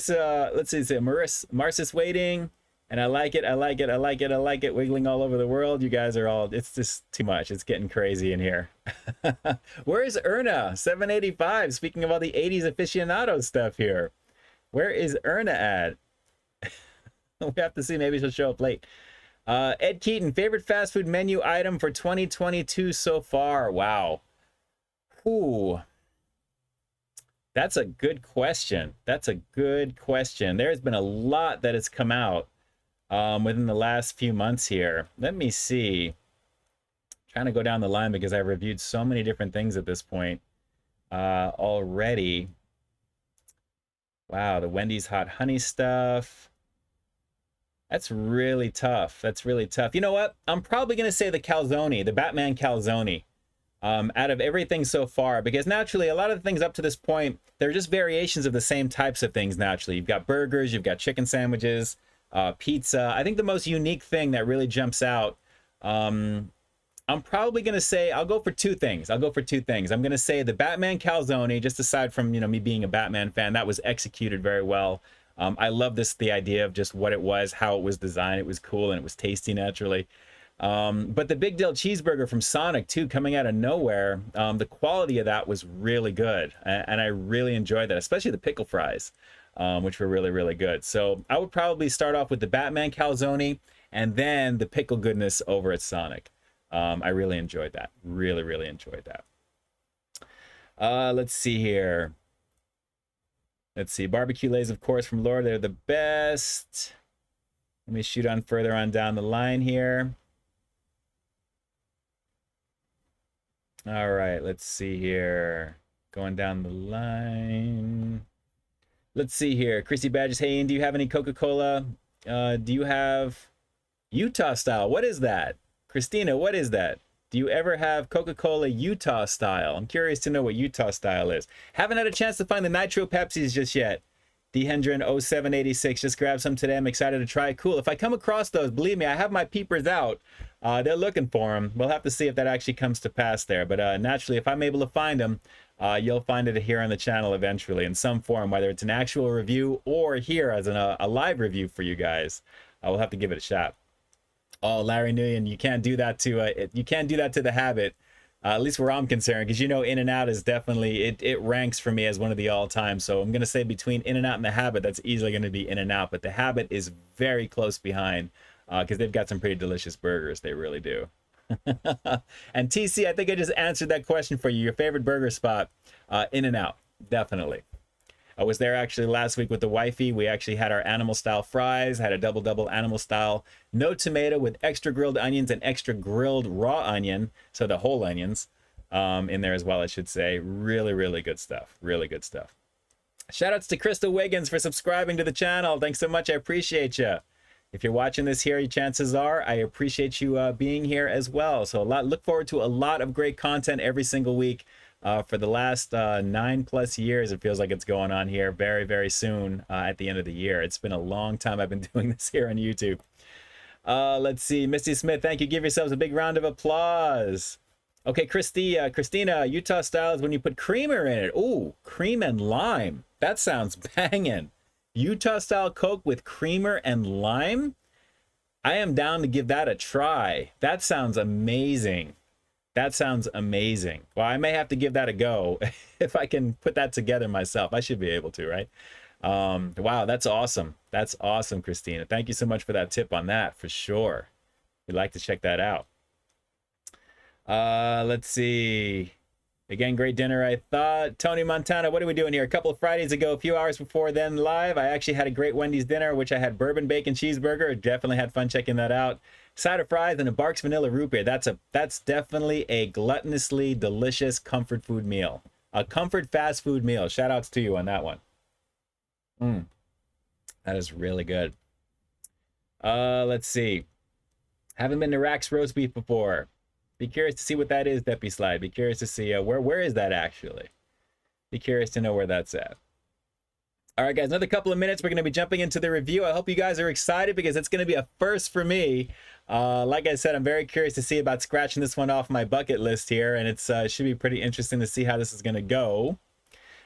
see, Marcis Waiting. And I like it. I like it. I like it. I like it. Wiggling all over the world. You guys are all, it's just too much. It's getting crazy in here. Where is Erna? 785. Speaking of all the 80s aficionado stuff here. Where is Erna at? We have to see. Maybe she'll show up late. Ed Keaton, favorite fast food menu item for 2022 so far? Wow. Ooh. That's a good question. That's a good question. There's been a lot that has come out within the last few months here. Let me see. Trying to go down the line because I've reviewed so many different things at this point already. Wow, the Wendy's hot honey stuff. That's really tough. That's really tough. You know what? I'm probably going to say the calzone, the Batman calzone. Out of everything so far, because naturally a lot of the things up to this point, they're just variations of the same types of things. Naturally, you've got burgers, you've got chicken sandwiches, pizza. I think the most unique thing that really jumps out, I'm probably going to say, I'll go for two things. I'm going to say the Batman calzone, just aside from, you know, me being a Batman fan, that was executed very well. I love the idea of just what it was, how it was designed. It was cool and it was tasty naturally. But the Big Deal Cheeseburger from Sonic too, coming out of nowhere, the quality of that was really good, and I really enjoyed that, especially the pickle fries, which were really, really good. So I would probably start off with the Batman calzone and then the pickle goodness over at Sonic. I really enjoyed that. Really, really enjoyed that. Let's see here. Let's see. Barbecue Lays, of course, from Laura. They're the best. Let me shoot on further on down the line here. All right, let's see here. Going down the line. Let's see here. Chrissy Badges, hey, Ian, do you have any Coca-Cola? Do you have Utah style? What is that? Christina, what is that? Do you ever have Coca-Cola Utah style? I'm curious to know what Utah style is. Haven't had a chance to find the Nitro Pepsis just yet. Dehendren 0786, just grabbed some today. I'm excited to try it. Cool. If I come across those, believe me, I have my peepers out. They're looking for them. We'll have to see if that actually comes to pass there. But naturally, if I'm able to find them, you'll find it here on the channel eventually in some form, whether it's an actual review or here as a live review for you guys. We'll have to give it a shot. Oh, Larry Nguyen, you can't do that to you can't do that to the Habit. At least where I'm concerned, because you know In-N-Out is definitely, it ranks for me as one of the all-time. So I'm going to say between In-N-Out and the Habit, that's easily going to be In-N-Out. But the Habit is very close behind because they've got some pretty delicious burgers. They really do. And TC, I think I just answered that question for you. Your favorite burger spot, In-N-Out, definitely. I was there actually last week with the wifey. We actually had our animal style fries, had a double animal style, no tomato with extra grilled onions and extra grilled raw onion. So the whole onions in there as well, I should say. Really, really good stuff. Really good stuff. Shout outs to Crystal Wiggins for subscribing to the channel. Thanks so much. I appreciate you. If you're watching this here, chances are I appreciate you being here as well. So look forward to a lot of great content every single week. For the last 9+ years, it feels like it's going on here very, very soon at the end of the year. It's been a long time I've been doing this here on YouTube. Let's see. Misty Smith, thank you. Give yourselves a big round of applause. Okay, Christina, Utah style is when you put creamer in it. Ooh, cream and lime. That sounds banging. Utah style Coke with creamer and lime? I am down to give that a try. That sounds amazing. That sounds amazing. Well, I may have to give that a go if I can put that together myself. I should be able to, right? Wow, that's awesome. That's awesome, Christina. Thank you so much for that tip on that, for sure. We'd like to check that out. Let's see. Again, great dinner, I thought. Tony Montana, what are we doing here? A couple of Fridays ago, a few hours before then live, I actually had a great Wendy's dinner, which I had bourbon bacon cheeseburger. Definitely had fun checking that out. Side of fries and a Barks vanilla root beer. That's definitely a gluttonously delicious comfort food meal. A comfort fast food meal. Shout outs to you on that one. That is really good. Let's see. Haven't been to Rack's roast beef before. Be curious to see what that is, Deppy Slide. Be curious to see where is that actually. Be curious to know where that's at. All right, guys, another couple of minutes. We're going to be jumping into the review. I hope you guys are excited because it's going to be a first for me. Like I said, I'm very curious to see about scratching this one off my bucket list here, and it should be pretty interesting to see how this is going to go.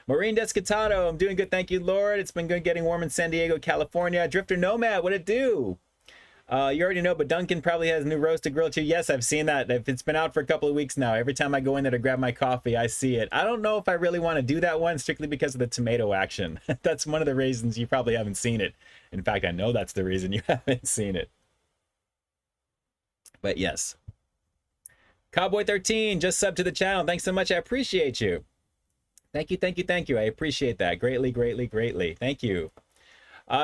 Maureen Descatado, I'm doing good, thank you, Lord. It's been good getting warm in San Diego, California. Drifter Nomad, what it do? You already know, but Duncan probably has a new roasted grill too. Yes, I've seen that. It's been out for a couple of weeks now. Every time I go in there to grab my coffee, I see it. I don't know if I really want to do that one strictly because of the tomato action. That's one of the reasons you probably haven't seen it. In fact, I know that's the reason you haven't seen it. But yes. Cowboy13 just subbed to the channel. Thanks so much. I appreciate you. Thank you, thank you, thank you. I appreciate that greatly, greatly, greatly. Thank you.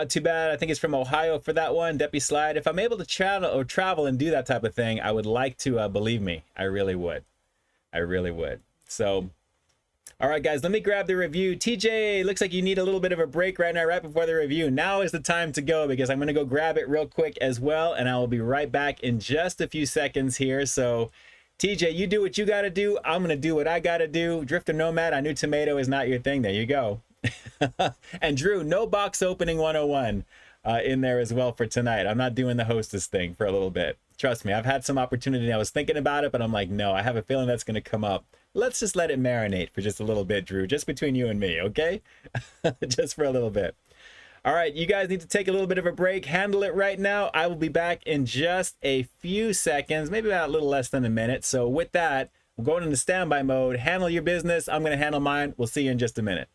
Too bad. I think it's from Ohio for that one. Deppy Slide. If I'm able to travel and do that type of thing, I would like to. Believe me, I really would. I really would. So, all right, guys, let me grab the review. TJ, looks like you need a little bit of a break right now, right before the review. Now is the time to go because I'm going to go grab it real quick as well, and I will be right back in just a few seconds here. So, TJ, you do what you got to do. I'm going to do what I got to do. Drifter Nomad, I knew tomato is not your thing. There you go. And Drew, no box opening 101 in there as well for tonight. I'm not doing the hostess thing for a little bit. Trust me, I've had some opportunity. I was thinking about it, but I'm like, no, I have a feeling that's going to come up. Let's just let it marinate for just a little bit, Drew, just between you and me, okay? Just for a little bit. All right, you guys need to take a little bit of a break. Handle it right now. I will be back in just a few seconds, maybe about a little less than a minute. So with that, we're going into standby mode. Handle your business. I'm going to handle mine. We'll see you in just a minute.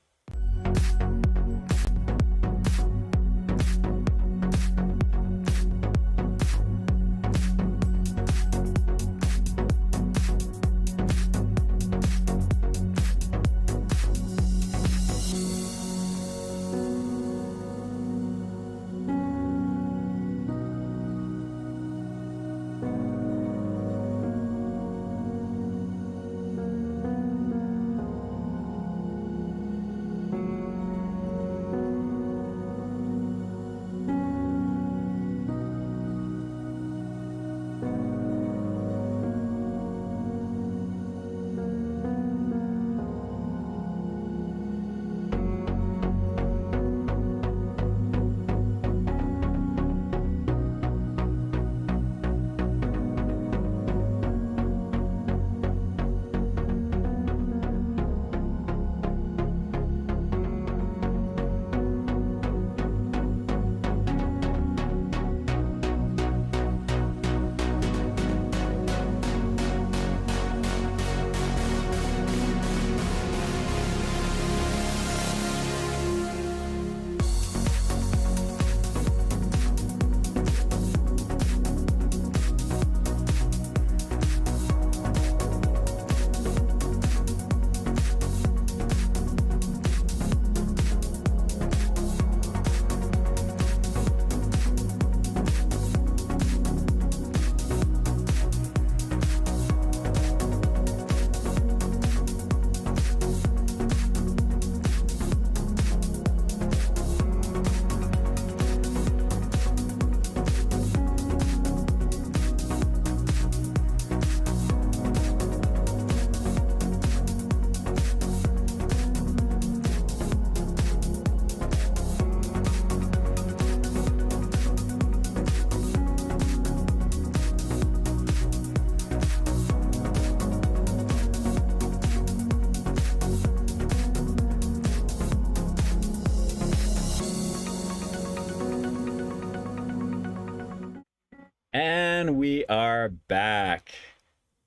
And we are back.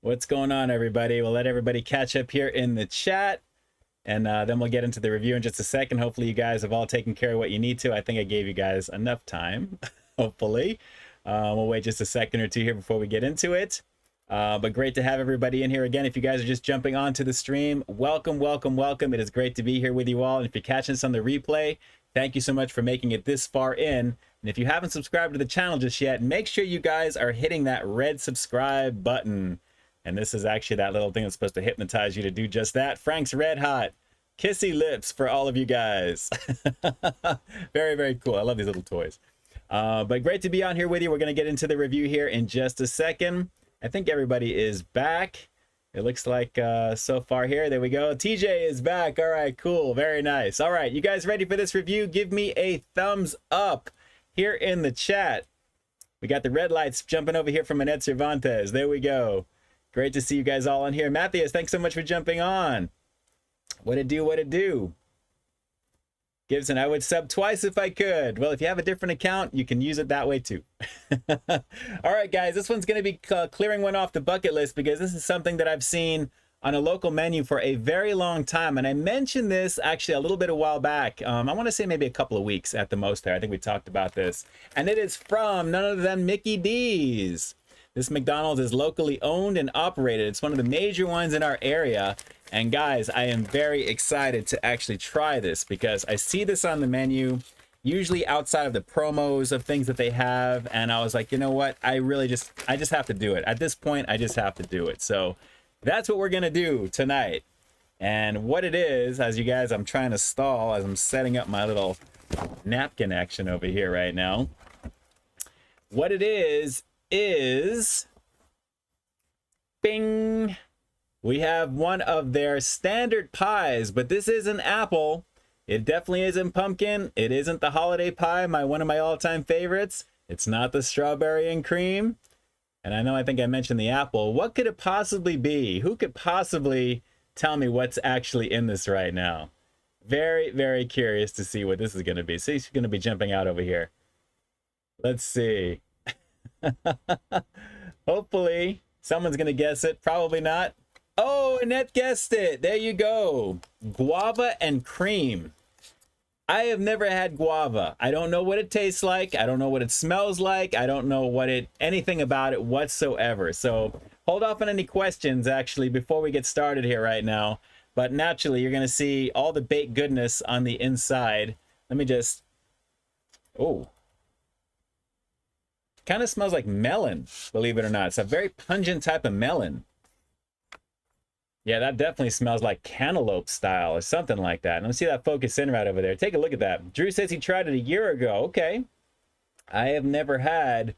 What's going on, everybody? We'll let everybody catch up here in the chat, and then we'll get into the review in just a second. Hopefully you guys have all taken care of what you need to. I think I gave you guys enough time, hopefully. We'll wait just a second or two here before we get into it. But great to have everybody in here again. If you guys are just jumping onto the stream, welcome, welcome, welcome. It is great to be here with you all. And if you're catching us on the replay, thank you so much for making it this far in. And if you haven't subscribed to the channel just yet, make sure you guys are hitting that red subscribe button. And this is actually that little thing that's supposed to hypnotize you to do just that. Frank's Red Hot. Kissy lips for all of you guys. Very, very cool. I love these little toys. But great to be on here with you. We're going to get into the review here in just a second. I think everybody is back. It looks like so far here. There we go. TJ is back. All right, cool. Very nice. All right, you guys ready for this review? Give me a thumbs up here in the chat. We got the red lights jumping over here from Annette Cervantes. There we go. Great to see you guys all on here. Matthias, thanks so much for jumping on. What it do, what it do. Gibson, I would sub twice if I could. Well, if you have a different account, you can use it that way too. All right, guys, this one's going to be clearing one off the bucket list because this is something that I've seen on a local menu for a very long time. And I mentioned this actually a little bit a while back. I want to say maybe a couple of weeks at the most there. I think we talked about this. And it is from none other than Mickey D's. This McDonald's is locally owned and operated. It's one of the major ones in our area. And guys, I am very excited to actually try this because I see this on the menu, usually outside of the promos of things that they have. And I was like, you know what? I just have to do it. At this point, I just have to do it. So that's what we're going to do tonight. And what it is, as you guys, I'm trying to stall as I'm setting up my little napkin action over here right now. What it is bing, we have one of their standard pies, but this isn't apple. It definitely isn't pumpkin. It isn't the holiday pie, one of my all-time favorites. It's not the strawberry and cream. And I think I mentioned the apple. What could it possibly be? Who could possibly tell me what's actually in this right now? Very, very curious to see what this is going to be. See, she's going to be jumping out over here. Let's see. Hopefully someone's gonna guess it. Probably not. Oh, Annette guessed it. There you go. Guava and cream. I have never had guava. I don't know what it tastes like. I don't know what it smells like. I don't know anything about it whatsoever. So hold off on any questions actually before we get started here right now. But naturally you're gonna see all the baked goodness on the inside. Let me just, oh. Kind of smells like melon, believe it or not. It's a very pungent type of melon. Yeah, that definitely smells like cantaloupe style or something like that. Let me see that focus in right over there. Take a look at that. Drew says he tried it a year ago. Okay. I have never had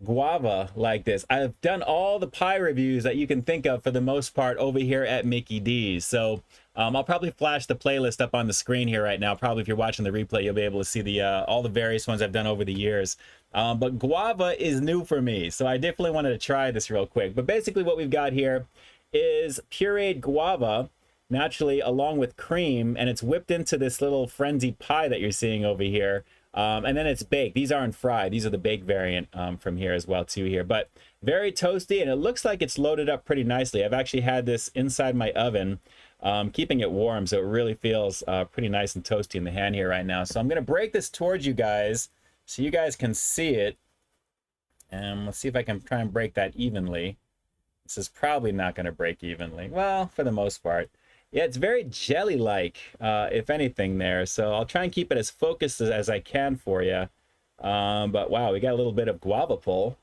guava like this. I've done all the pie reviews that you can think of for the most part over here at Mickey D's. So I'll probably flash the playlist up on the screen here right now. Probably if you're watching the replay, you'll be able to see the all the various ones I've done over the years. But guava is new for me, so I definitely wanted to try this real quick. But basically what we've got here is pureed guava, naturally along with cream, and it's whipped into this little frenzy pie that you're seeing over here. And then it's baked. These aren't fried. These are the baked variant from here as well too here. But very toasty, and it looks like it's loaded up pretty nicely. I've actually had this inside my oven, keeping it warm, so it really feels pretty nice and toasty in the hand here right now. So I'm going to break this towards you guys so you guys can see it. And let's see if I can try and break that evenly. This is probably not going to break evenly. Well, for the most part. Yeah, it's very jelly-like, if anything there. So I'll try and keep it as focused as I can for you. But wow, we got a little bit of guava pull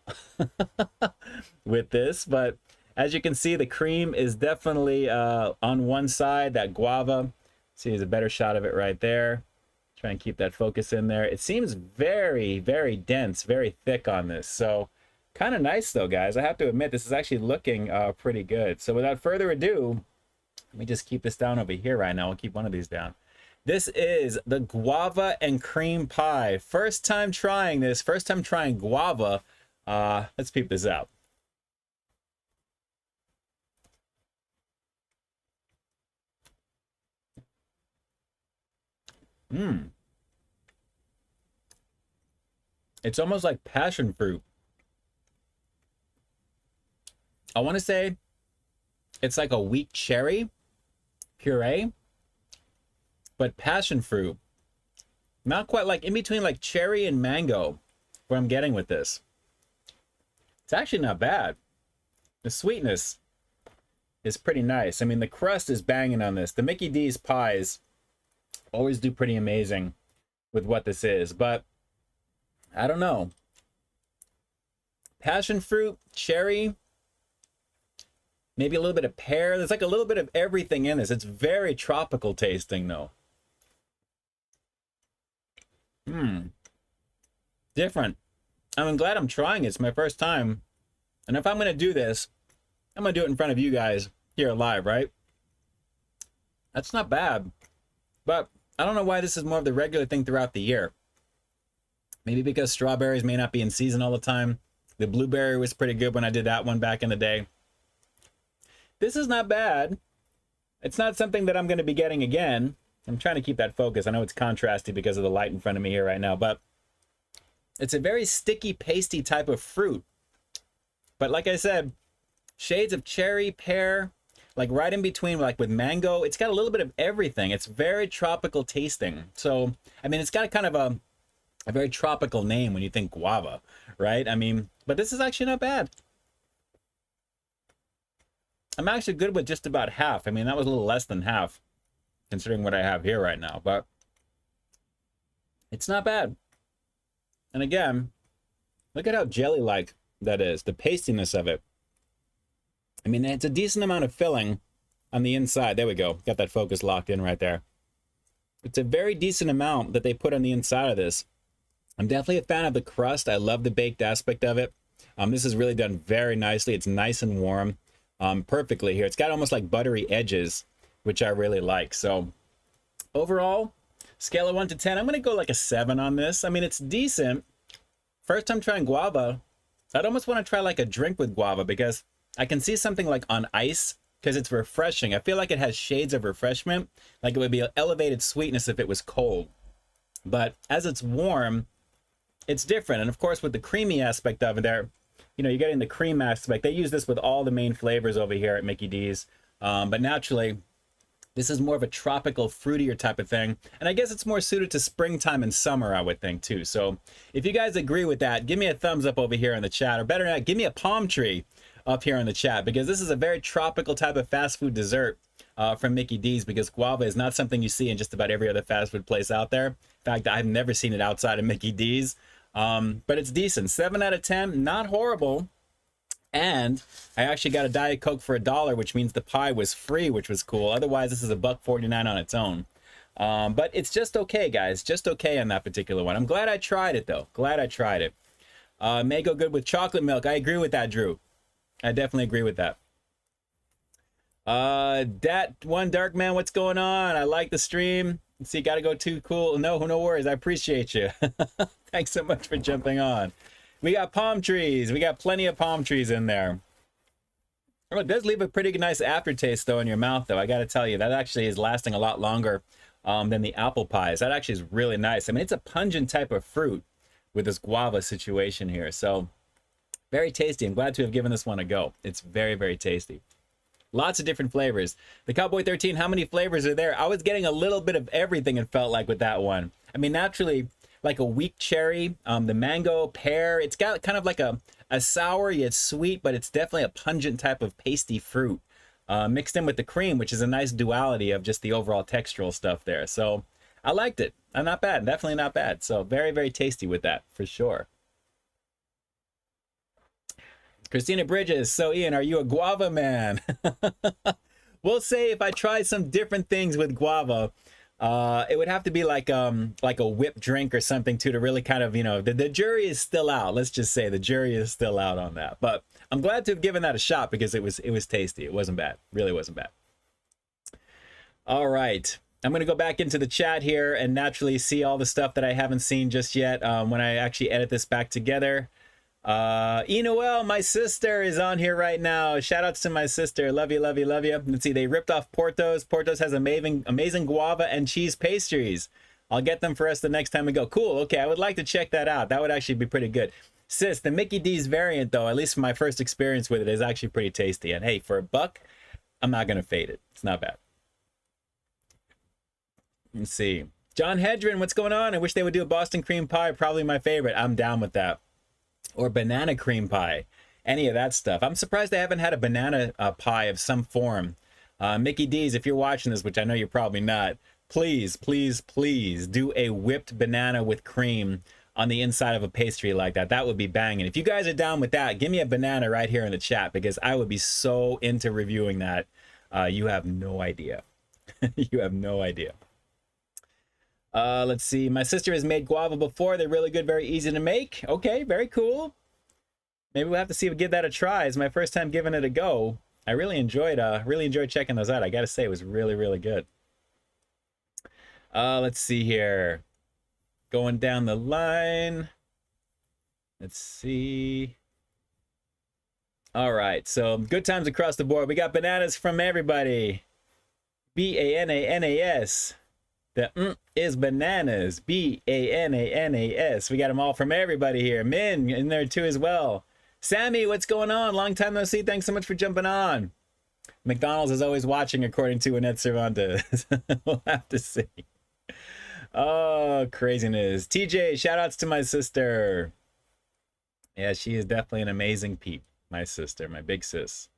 with this. But as you can see, the cream is definitely on one side, that guava. See, there's a better shot of it right there. Try and keep that focus in there. It seems very, very dense, very thick on this. So kind of nice though, guys. I have to admit, this is actually looking pretty good. So without further ado, let me just keep this down over here right now. I'll keep one of these down. This is the guava and cream pie. First time trying this, first time trying guava. Let's peep this out. It's almost like passion fruit. I want to say it's like a weak cherry puree, but passion fruit. Not quite, like in between like cherry and mango, what I'm getting with this. It's actually not bad. The sweetness is pretty nice. I mean, the crust is banging on this. The Mickey D's pies always do pretty amazing with what this is, but I don't know. Passion fruit, cherry, maybe a little bit of pear. There's like a little bit of everything in this. It's very tropical tasting though. Different. I'm glad I'm trying it. It's my first time. And if I'm going to do this, I'm going to do it in front of you guys here live, right? That's not bad. But I don't know why this is more of the regular thing throughout the year. Maybe because strawberries may not be in season all the time. The blueberry was pretty good when I did that one back in the day. This is not bad. It's not something that I'm going to be getting again. I'm trying to keep that focus. I know it's contrasty because of the light in front of me here right now, but it's a very sticky, pasty type of fruit. But like I said, shades of cherry, pear, like right in between, like with mango. It's got a little bit of everything. It's very tropical tasting. So, I mean, it's got kind of a very tropical name when you think guava, right? I mean, but this is actually not bad. I'm actually good with just about half. I mean, that was a little less than half, considering what I have here right now, but it's not bad. And again, look at how jelly-like that is, the pastiness of it. I mean, it's a decent amount of filling on the inside. There we go. Got that focus locked in right there. It's a very decent amount that they put on the inside of this. I'm definitely a fan of the crust. I love the baked aspect of it. This is really done very nicely. It's nice and warm perfectly here. It's got almost like buttery edges, which I really like. So overall, scale of 1 to 10, I'm going to go like a 7 on this. I mean, it's decent. First time trying guava, I'd almost want to try like a drink with guava because I can see something like on ice because it's refreshing. I feel like it has shades of refreshment, like it would be an elevated sweetness if it was cold. But as it's warm, it's different. And of course, with the creamy aspect of it there, you know, you're getting the cream aspect. They use this with all the main flavors over here at Mickey D's. But naturally, this is more of a tropical, fruitier type of thing. And I guess it's more suited to springtime and summer, I would think, too. So if you guys agree with that, give me a thumbs up over here in the chat. Or better not, give me a palm tree up here in the chat, because this is a very tropical type of fast food dessert from Mickey D's, because guava is not something you see in just about every other fast food place out there. In fact, I've never seen it outside of Mickey D's. But it's decent. 7 out of 10, not horrible. And I actually got a Diet Coke for $1, which means the pie was free, which was cool. Otherwise, this is $1.49 on its own. But it's just okay, guys. Just okay on that particular one. I'm glad I tried it, though. Glad I tried it. May go good with chocolate milk. I agree with that, Drew. I definitely agree with that. Dat one Dark Man, what's going on? I like the stream. Let's see, gotta go too cool. No worries. I appreciate you. Thanks so much for jumping on. We got palm trees. We got plenty of palm trees in there. Oh, it does leave a pretty nice aftertaste, though, in your mouth, though. I got to tell you, that actually is lasting a lot longer than the apple pies. That actually is really nice. I mean, it's a pungent type of fruit with this guava situation here. So, very tasty. I'm glad to have given this one a go. It's very, very tasty. Lots of different flavors. The Cowboy 13, how many flavors are there? I was getting a little bit of everything, it felt like, with that one. I mean, naturally, like a weak cherry, the mango, pear. It's got kind of like a sour yet sweet, but it's definitely a pungent type of pasty fruit mixed in with the cream, which is a nice duality of just the overall textural stuff there. So I liked it. Not bad. Definitely not bad. So very, very tasty with that, for sure. Christina Bridges. So Ian, are you a guava man? We'll say if I try some different things with guava, it would have to be like a whipped drink or something too, to really kind of, you know, the jury is still out. Let's just say the jury is still out on that. But I'm glad to have given that a shot because it was tasty. It wasn't bad. Really wasn't bad. All right. I'm going to go back into the chat here and naturally see all the stuff that I haven't seen just yet when I actually edit this back together. Noel, my sister, is on here right now. Shout outs to my sister. Love you, love you, love you. Let's see, they ripped off Porto's. Porto's has amazing guava and cheese pastries. I'll get them for us the next time we go. Cool. Okay, I would like to check that out. That would actually be pretty good. Sis, the Mickey D's variant, though, at least from my first experience with it, is actually pretty tasty. And hey, for $1, I'm not going to fade it. It's not bad. Let's see. John Hedren, what's going on? I wish they would do a Boston cream pie. Probably my favorite. I'm down with that. Or banana cream pie. Any of that stuff. I'm surprised they haven't had a banana pie of some form. Mickey D's, if you're watching this, which I know you're probably not, please, please, please do a whipped banana with cream on the inside of a pastry like that. That would be banging. If you guys are down with that, give me a banana right here in the chat because I would be so into reviewing that. You have no idea. You have no idea. Let's see. My sister has made guava before. They're really good, very easy to make. Okay, very cool. Maybe we'll have to see if we give that a try. It's my first time giving it a go. I really enjoyed checking those out. I gotta say, it was really, really good. Let's see here. Going down the line. Let's see. All right, so good times across the board. We got bananas from everybody. BANANAS. The is bananas. B-A-N-A-N-A-S. We got them all from everybody here. Min in there too as well. Sammy, what's going on? Long time no see. Thanks so much for jumping on. McDonald's is always watching, according to Annette Cervantes. We'll have to see. Oh, craziness. TJ, shout outs to my sister. Yeah, she is definitely an amazing peep. My sister, my big sis.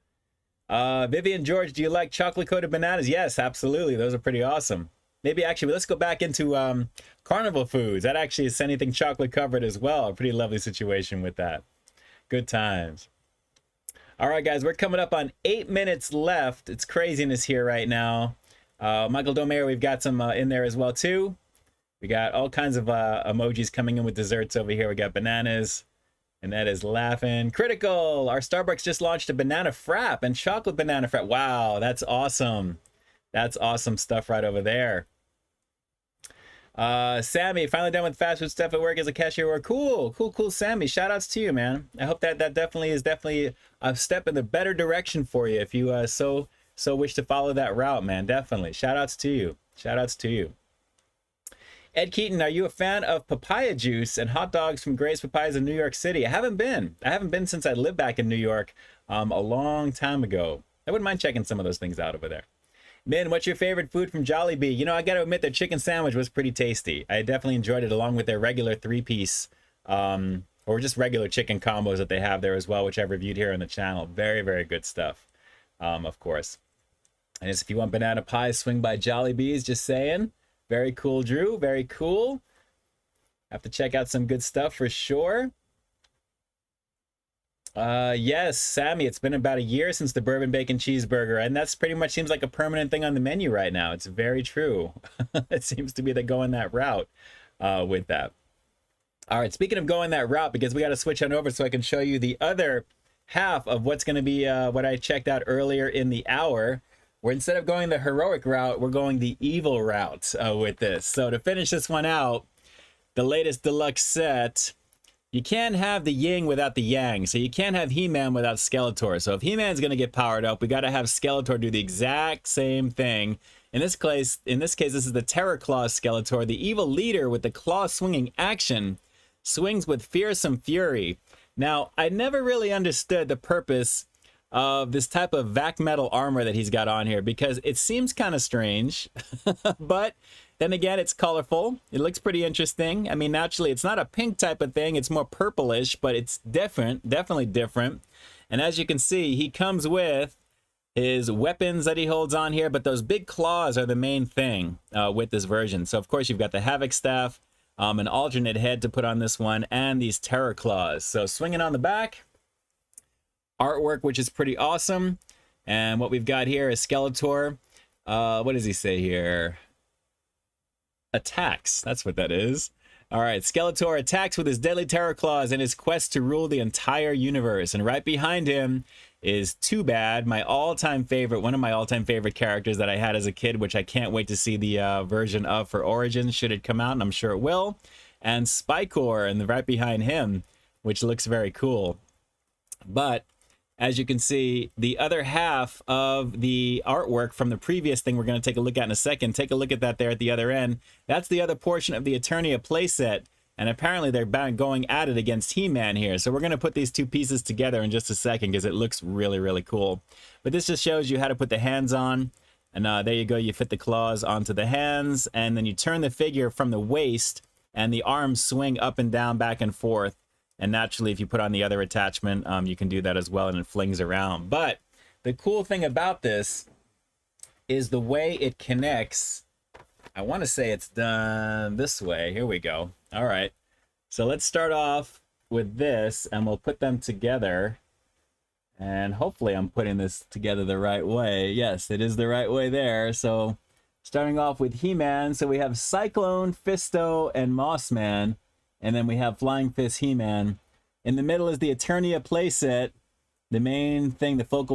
Vivian George, do you like chocolate coated bananas? Yes, absolutely. Those are pretty awesome. Maybe actually, let's go back into carnival foods. That actually is anything chocolate covered as well. A pretty lovely situation with that. Good times. All right, guys, we're coming up on 8 minutes left. It's craziness here right now. Michael Domayer, we've got some in there as well, too. We got all kinds of emojis coming in with desserts over here. We got bananas, and that is laughing. Critical, our Starbucks just launched a banana frap and chocolate banana frap. Wow, that's awesome. That's awesome stuff right over there. Sammy, finally done with fast food stuff at work as a cashier. Or cool, Sammy. Shout outs to you, man. I hope that definitely is a step in the better direction for you if you so wish to follow that route, man. Definitely. Shout outs to you. Shout outs to you. Ed Keaton, are you a fan of papaya juice and hot dogs from Gray's Papayas in New York City? I haven't been. I haven't been since I lived back in New York a long time ago. I wouldn't mind checking some of those things out over there. Min, what's your favorite food from Jollibee? You know, I got to admit their chicken sandwich was pretty tasty. I definitely enjoyed it along with their regular 3-piece or just regular chicken combos that they have there as well, which I've reviewed here on the channel. Very, very good stuff, of course. And if you want banana pie, swing by Jollibee's, just saying. Very cool, Drew. Very cool. Have to check out some good stuff for sure. Yes, Sammy, it's been about a year since the bourbon bacon cheeseburger, and that's pretty much seems like a permanent thing on the menu right now. It's very true. It seems to be they're going that route with that. All right, speaking of going that route, because we got to switch on over so I can show you the other half of what's going to be what I checked out earlier in the hour, where instead of going the heroic route, we're going the evil route with this. So to finish this one out, the latest deluxe set, you can't have the yin without the yang. So you can't have He-Man without Skeletor. So if He-Man's going to get powered up, we got to have Skeletor do the exact same thing. In this case, this is the Terror Claw Skeletor, the evil leader with the claw swinging action, swings with fearsome fury. Now, I never really understood the purpose of this type of vac metal armor that he's got on here, because it seems kind of strange, but then again, it's colorful. It looks pretty interesting. I mean, naturally, it's not a pink type of thing. It's more purplish, but it's different, definitely different. And as you can see, he comes with his weapons that he holds on here, but those big claws are the main thing with this version. So, of course, you've got the Havoc Staff, an alternate head to put on this one, and these Terror Claws. So, swinging on the back, artwork, which is pretty awesome. And what we've got here is Skeletor. What does he say here? Attacks. That's what that is. All right, Skeletor attacks with his deadly Terror Claws in his quest to rule the entire universe. And right behind him is Too Bad, my all-time favorite, one of my all-time favorite characters that I had as a kid, which I can't wait to see the version of for Origins, should it come out, and I'm sure it will. And Spycore, and right behind him, which looks very cool. But as you can see, the other half of the artwork from the previous thing we're going to take a look at in a second. Take a look at that there at the other end. That's the other portion of the Eternia playset. And apparently they're going at it against He-Man here. So we're going to put these two pieces together in just a second because it looks really, really cool. But this just shows you how to put the hands on. And there you go. You fit the claws onto the hands. And then you turn the figure from the waist. And the arms swing up and down, back and forth. And naturally, if you put on the other attachment, you can do that as well, and it flings around. But the cool thing about this is the way it connects. I want to say it's done this way. Here we go. All right. So let's start off with this, and we'll put them together. And hopefully I'm putting this together the right way. Yes, it is the right way there. So starting off with He-Man. So we have Cyclone, Fisto, and Mossman. And then we have Flying Fist He-Man. In the middle is the Eternia playset. The main thing, the focal